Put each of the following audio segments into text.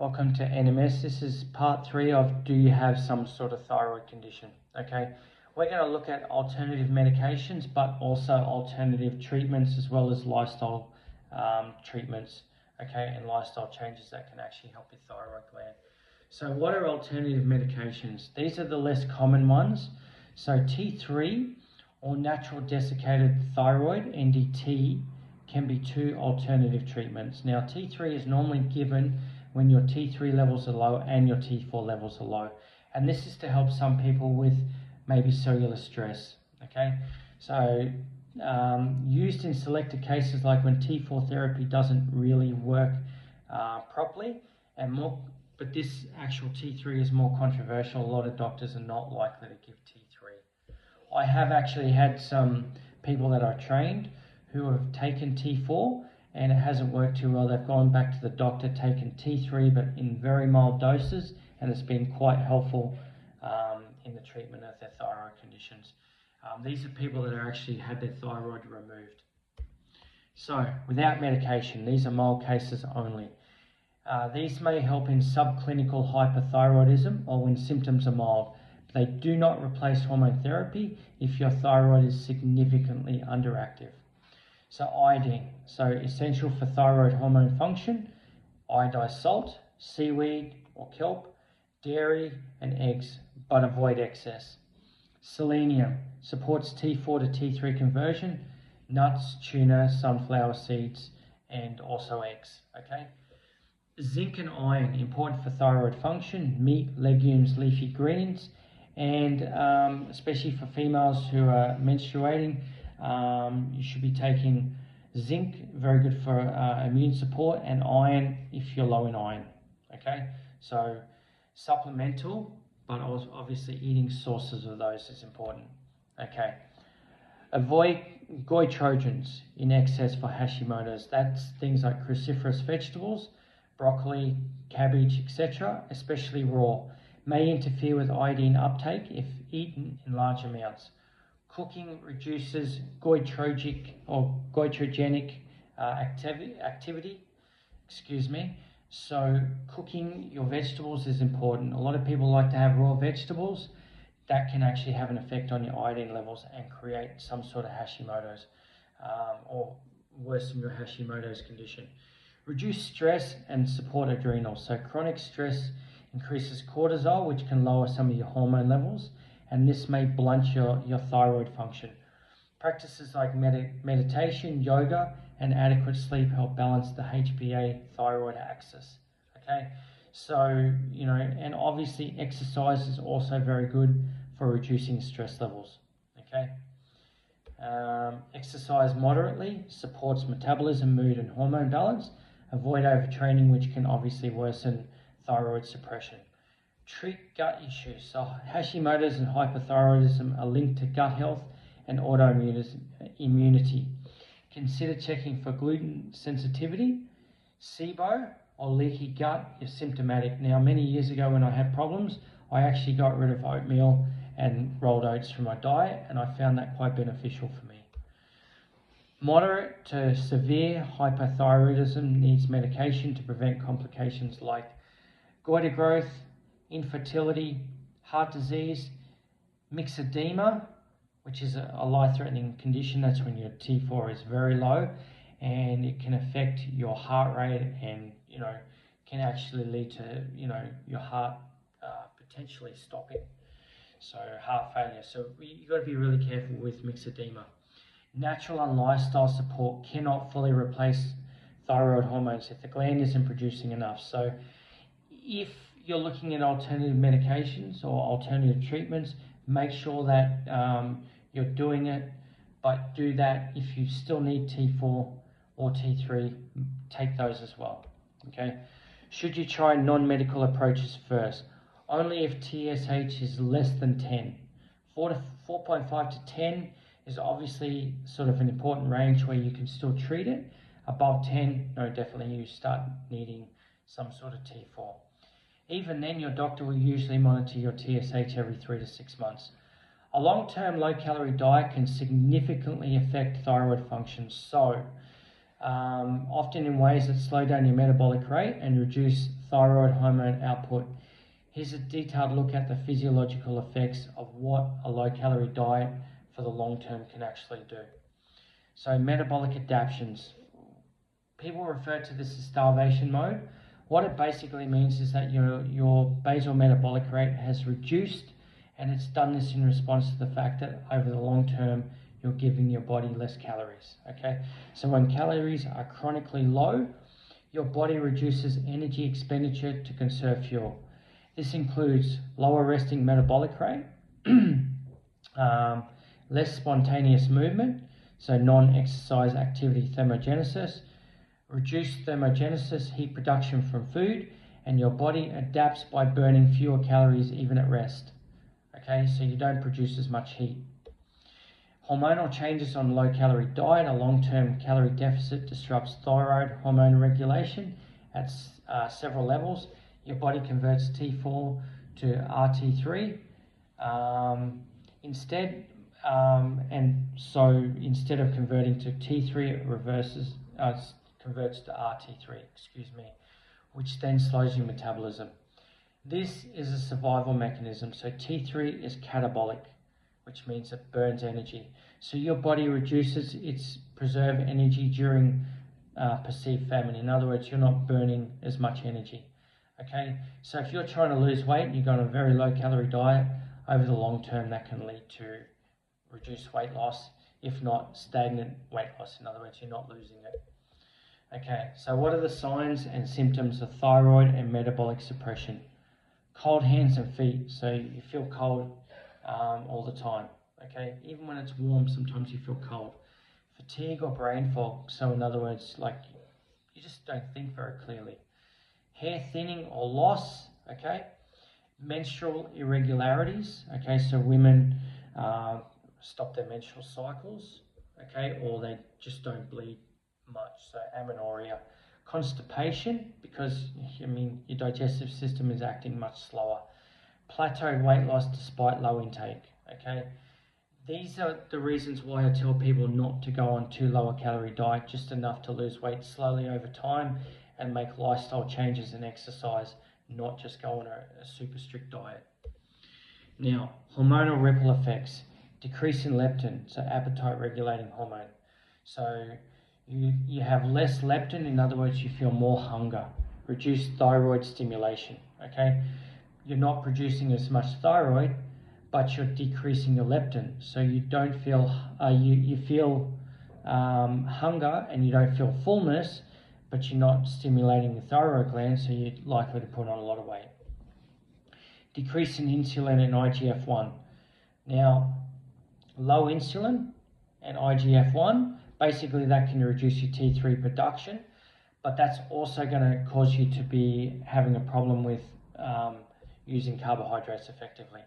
Welcome to NMS. This is part 3 of do you have some sort of thyroid condition? Okay, we're going to look at alternative medications, but also alternative treatments as well as lifestyle treatments, okay, and lifestyle changes that can actually help your thyroid gland. So what are alternative medications? These are the less common ones. So T3 or natural desiccated thyroid, NDT, can be 2 alternative treatments. Now T3 is normally given when your T3 levels are low and your T4 levels are low. And this is to help some people with maybe cellular stress, okay? So used in selected cases like when T4 therapy doesn't really work properly, but this actual T3 is more controversial. A lot of doctors are not likely to give T3. I have actually had some people that are trained who have taken T4 and it hasn't worked too well. They've gone back to the doctor, taken T3, but in very mild doses, and it's been quite helpful in the treatment of their thyroid conditions. These are people that are actually had their thyroid removed. So, without medication, these are mild cases only. These may help in subclinical hyperthyroidism or when symptoms are mild. They do not replace hormone therapy if your thyroid is significantly underactive. So iodine, so essential for thyroid hormone function, iodized salt, seaweed or kelp, dairy and eggs, but avoid excess. Selenium, supports T4 to T3 conversion, nuts, tuna, sunflower seeds, and also eggs, okay? Zinc and iron, important for thyroid function, meat, legumes, leafy greens, and especially for females who are menstruating, you should be taking zinc, very good for immune support, and iron if you're low in iron, okay? So supplemental, but also obviously eating sources of those is important, okay? Avoid goitrogens in excess for Hashimoto's. That's things like cruciferous vegetables, broccoli, cabbage, etc., especially raw. May interfere with iodine uptake if eaten in large amounts. Cooking reduces goitrogenic activity. So cooking your vegetables is important. A lot of people like to have raw vegetables. That can actually have an effect on your iodine levels and create some sort of Hashimoto's or worsen your Hashimoto's condition. Reduce stress and support adrenals. So chronic stress increases cortisol, which can lower some of your hormone levels, and this may blunt your thyroid function. Practices like meditation, yoga, and adequate sleep help balance the HPA-thyroid axis, okay? So, you know, and obviously exercise is also very good for reducing stress levels, okay? Exercise moderately, supports metabolism, mood, and hormone balance. Avoid overtraining, which can obviously worsen thyroid suppression. Treat gut issues. So Hashimoto's and hypothyroidism are linked to gut health and autoimmunity. Consider checking for gluten sensitivity, SIBO, or leaky gut if symptomatic. Now, many years ago when I had problems, I actually got rid of oatmeal and rolled oats from my diet, and I found that quite beneficial for me. Moderate to severe hypothyroidism needs medication to prevent complications like goiter growth, infertility, heart disease, myxedema, which is a life-threatening condition. That's when your T4 is very low, and it can affect your heart rate and, you know, can actually lead to, you know, your heart potentially stopping. So heart failure. So you've got to be really careful with myxedema. Natural and lifestyle support cannot fully replace thyroid hormones if the gland isn't producing enough. So if you're looking at alternative medications or alternative treatments, make sure that you're doing it, but do that. If you still need T4 or T3, take those as well, okay? Should you try non-medical approaches first? Only if TSH is less than 10. 4.5 to 10 is obviously sort of an important range where you can still treat it. Above 10, no, definitely you start needing some sort of T4. Even then, your doctor will usually monitor your TSH every 3 to 6 months. A long-term low-calorie diet can significantly affect thyroid function. So often in ways that slow down your metabolic rate and reduce thyroid hormone output. Here's a detailed look at the physiological effects of what a low-calorie diet for the long term can actually do. So metabolic adaptations. People refer to this as starvation mode. What it basically means is that your basal metabolic rate has reduced, and it's done this in response to the fact that over the long term, you're giving your body less calories, okay? So when calories are chronically low, your body reduces energy expenditure to conserve fuel. This includes lower resting metabolic rate, less spontaneous movement, so non-exercise activity thermogenesis, reduced thermogenesis, heat production from food, and your body adapts by burning fewer calories even at rest. Okay, so you don't produce as much heat. Hormonal changes on a low-calorie diet. A long-term calorie deficit disrupts thyroid hormone regulation at several levels. Your body converts T4 to RT3 instead, and so instead of converting to T3, it converts to RT3, which then slows your metabolism. This is a survival mechanism. So T3 is catabolic, which means it burns energy. So your body reduces its preserve energy during perceived famine. In other words, you're not burning as much energy. Okay, so if you're trying to lose weight and you've got a very low calorie diet, over the long term that can lead to reduced weight loss, if not stagnant weight loss. In other words, you're not losing it. Okay, so what are the signs and symptoms of thyroid and metabolic suppression? Cold hands and feet, so you feel cold all the time. Okay, even when it's warm, sometimes you feel cold. Fatigue or brain fog, so in other words, like you just don't think very clearly. Hair thinning or loss, okay. Menstrual irregularities, okay, so women stop their menstrual cycles, okay, or they just don't bleed much, so amenorrhea. Constipation, because your digestive system is acting much slower. Plateaued weight loss despite low intake, okay. These are the reasons why I tell people not to go on too low a calorie diet, just enough to lose weight slowly over time and make lifestyle changes and exercise, not just go on a super strict diet. Now, hormonal ripple effects. Decrease in leptin, so appetite regulating hormone. So you have less leptin, in other words, you feel more hunger. Reduced thyroid stimulation, okay? You're not producing as much thyroid, but you're decreasing your leptin. So you don't feel, you feel hunger and you don't feel fullness, but you're not stimulating the thyroid gland, so you're likely to put on a lot of weight. Decrease in insulin and IGF-1. Now, low insulin and IGF-1, basically that can reduce your T3 production, but that's also going to cause you to be having a problem with using carbohydrates effectively.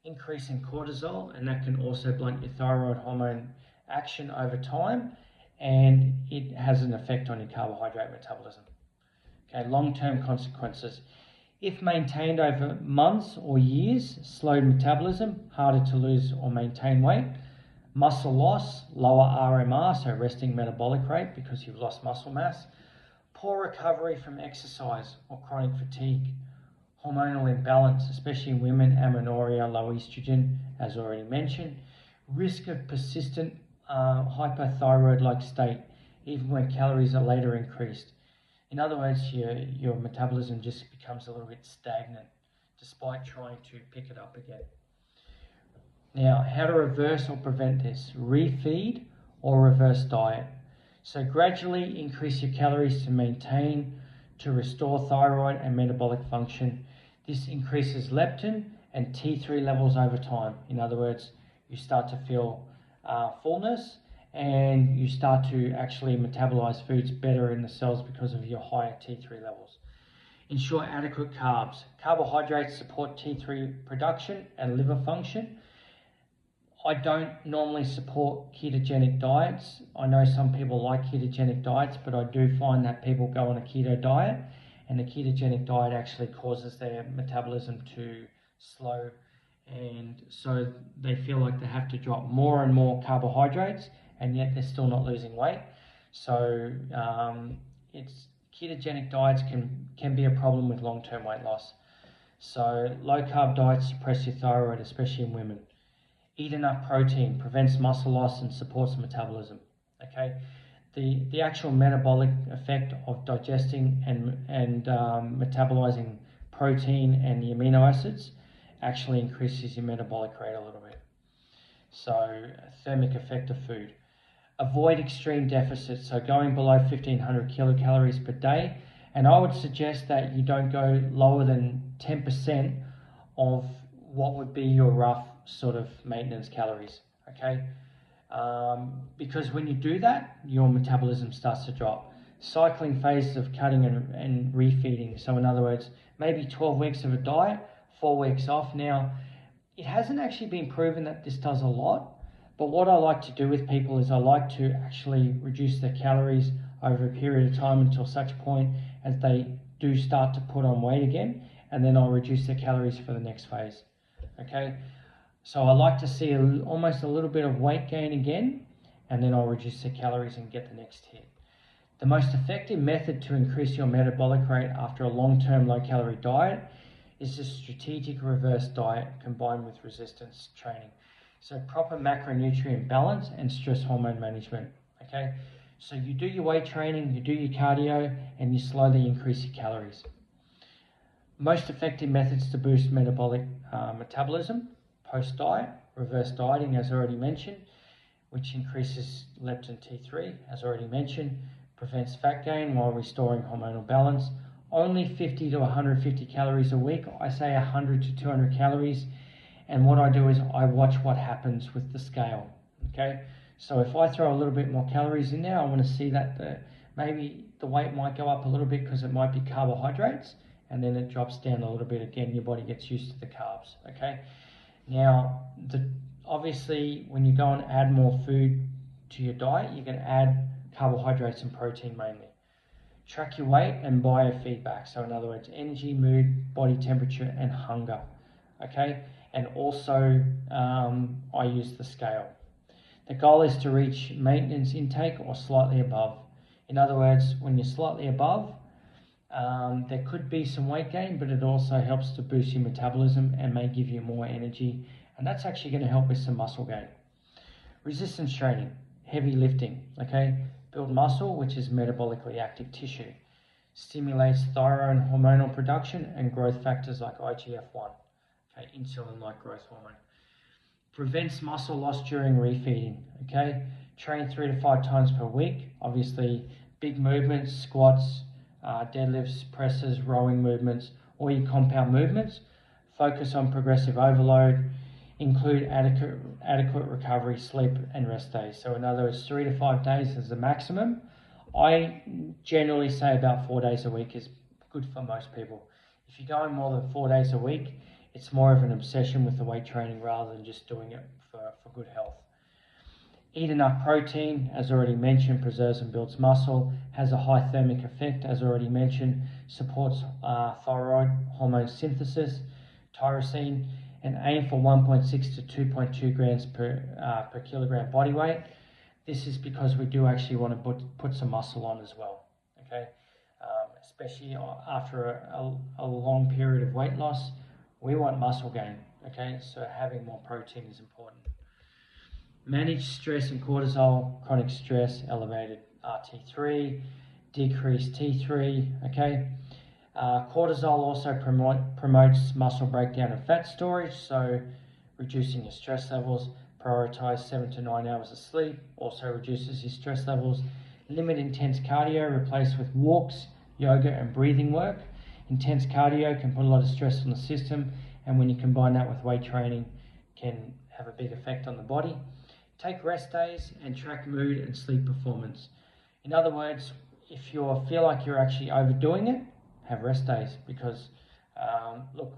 Increase in cortisol, and that can also blunt your thyroid hormone action over time, and it has an effect on your carbohydrate metabolism. Okay, long-term consequences. If maintained over months or years, slowed metabolism, harder to lose or maintain weight. Muscle loss, lower RMR, so resting metabolic rate because you've lost muscle mass. Poor recovery from exercise or chronic fatigue. Hormonal imbalance, especially in women, amenorrhea, low estrogen, as already mentioned. Risk of persistent hypothyroid-like state, even when calories are later increased. In other words, your metabolism just becomes a little bit stagnant despite trying to pick it up again. Now, how to reverse or prevent this? Refeed or reverse diet. So gradually increase your calories to restore thyroid and metabolic function. This increases leptin and T3 levels over time. In other words, you start to feel fullness, and you start to actually metabolize foods better in the cells because of your higher T3 levels. Ensure adequate carbs. Carbohydrates support T3 production and liver function. I don't normally support ketogenic diets. I know some people like ketogenic diets, but I do find that people go on a keto diet, and the ketogenic diet actually causes their metabolism to slow, and so they feel like they have to drop more and more carbohydrates, and yet they're still not losing weight. So it's ketogenic diets can be a problem with long-term weight loss. So low-carb diets suppress your thyroid, especially in women. Eat enough protein, prevents muscle loss and supports metabolism. Okay, the actual metabolic effect of digesting and metabolizing protein and the amino acids actually increases your metabolic rate a little bit. So thermic effect of food. Avoid extreme deficits, so going below 1500 kilocalories per day, and I would suggest that you don't go lower than 10% of what would be your rough sort of maintenance calories, okay? Because when you do that, your metabolism starts to drop. Cycling phases of cutting and refeeding, so in other words, maybe 12 weeks of a diet, 4 weeks off. Now, it hasn't actually been proven that this does a lot, but what I like to do with people is I like to actually reduce their calories over a period of time until such point as they do start to put on weight again, and then I'll reduce their calories for the next phase. Okay, so I like to see almost a little bit of weight gain again, and then I'll reduce their calories and get the next hit. The most effective method to increase your metabolic rate after a long-term low-calorie diet is a strategic reverse diet combined with resistance training. So proper macronutrient balance and stress hormone management, okay? So you do your weight training, you do your cardio, and you slowly increase your calories. Most effective methods to boost metabolic metabolism, post-diet, reverse dieting, as already mentioned, which increases leptin T3, as already mentioned, prevents fat gain while restoring hormonal balance. Only 50 to 150 calories a week. I say 100 to 200 calories. And what I do is I watch what happens with the scale, okay? So if I throw a little bit more calories in there, I want to see that maybe the weight might go up a little bit because it might be carbohydrates, and then it drops down a little bit again. Your body gets used to the carbs, okay? Now, obviously, when you go and add more food to your diet, you can add carbohydrates and protein mainly. Track your weight and biofeedback. So in other words, energy, mood, body temperature, and hunger, okay? And also, I use the scale. The goal is to reach maintenance intake or slightly above. In other words, when you're slightly above, there could be some weight gain, but it also helps to boost your metabolism and may give you more energy. And that's actually going to help with some muscle gain. Resistance training, heavy lifting, okay? Build muscle, which is metabolically active tissue. Stimulates thyroid hormonal production and growth factors like IGF-1. Okay, insulin-like growth hormone. Prevents muscle loss during refeeding, okay? Train 3 to 5 times per week. Obviously, big movements, squats, deadlifts, presses, rowing movements, or your compound movements. Focus on progressive overload. Include adequate recovery, sleep, and rest days. So in other words, 3 to 5 days is the maximum. I generally say about 4 days a week is good for most people. If you're going more than 4 days a week, it's more of an obsession with the weight training rather than just doing it for good health. Eat enough protein, as already mentioned, preserves and builds muscle, has a high thermic effect, as already mentioned, supports thyroid hormone synthesis, tyrosine, and aim for 1.6 to 2.2 grams per kilogram body weight. This is because we do actually want to put some muscle on as well, okay? Especially after a long period of weight loss, we want muscle gain, okay? So having more protein is important. Manage stress and cortisol, chronic stress, elevated T3, decreased T3, okay? Cortisol also promotes muscle breakdown and fat storage, so reducing your stress levels. Prioritize 7 to 9 hours of sleep, also reduces your stress levels. Limit intense cardio, replace with walks, yoga, and breathing work. Intense cardio can put a lot of stress on the system, and when you combine that with weight training, can have a big effect on the body. Take rest days and track mood and sleep performance. In other words, if you feel like you're actually overdoing it, have rest days, because look,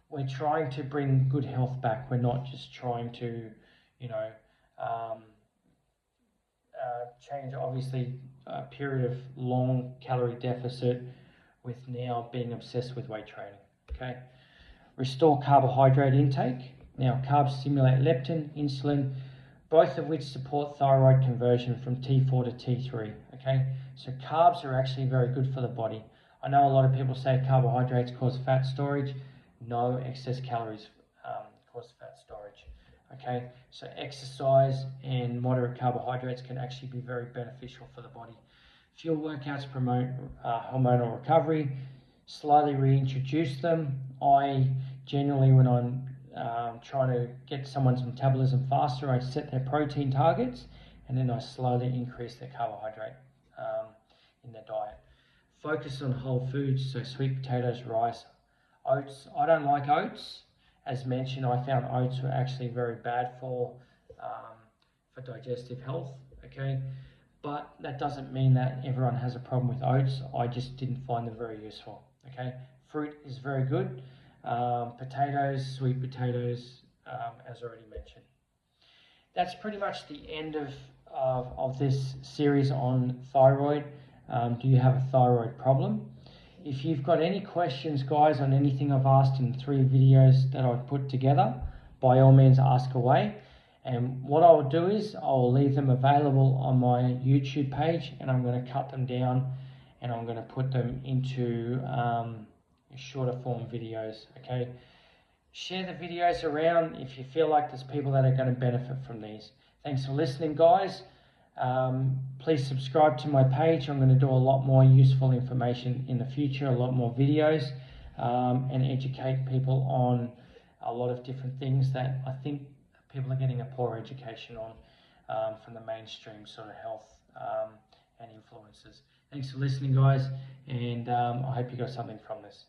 we're trying to bring good health back. We're not just trying to, change obviously a period of long calorie deficit with now being obsessed with weight training, okay? Restore carbohydrate intake. Now, carbs stimulate leptin, insulin, both of which support thyroid conversion from T4 to T3, okay? So carbs are actually very good for the body. I know a lot of people say carbohydrates cause fat storage. No, excess calories cause fat storage, okay? So exercise and moderate carbohydrates can actually be very beneficial for the body. Fuel workouts promote hormonal recovery. Slowly reintroduce them. I generally, when I'm trying to get someone's metabolism faster, I set their protein targets and then I slowly increase their carbohydrate in their diet. Focus on whole foods, so sweet potatoes, rice, oats. I don't like oats. As mentioned, I found oats were actually very bad for digestive health, okay? But that doesn't mean that everyone has a problem with oats. I just didn't find them very useful, okay? Fruit is very good. Potatoes, sweet potatoes, as already mentioned. That's pretty much the end of this series on thyroid. Do you have a thyroid problem? If you've got any questions, guys, on anything I've asked in the 3 videos that I've put together, by all means ask away. And what I'll do is I'll leave them available on my YouTube page, and I'm going to cut them down and I'm going to put them into shorter form videos, okay? Share the videos around if you feel like there's people that are going to benefit from these. Thanks for listening, guys. Please subscribe to my page. I'm going to do a lot more useful information in the future, a lot more videos, and educate people on a lot of different things that I think people are getting a poor education on from the mainstream sort of health and influences. Thanks for listening, guys, and I hope you got something from this.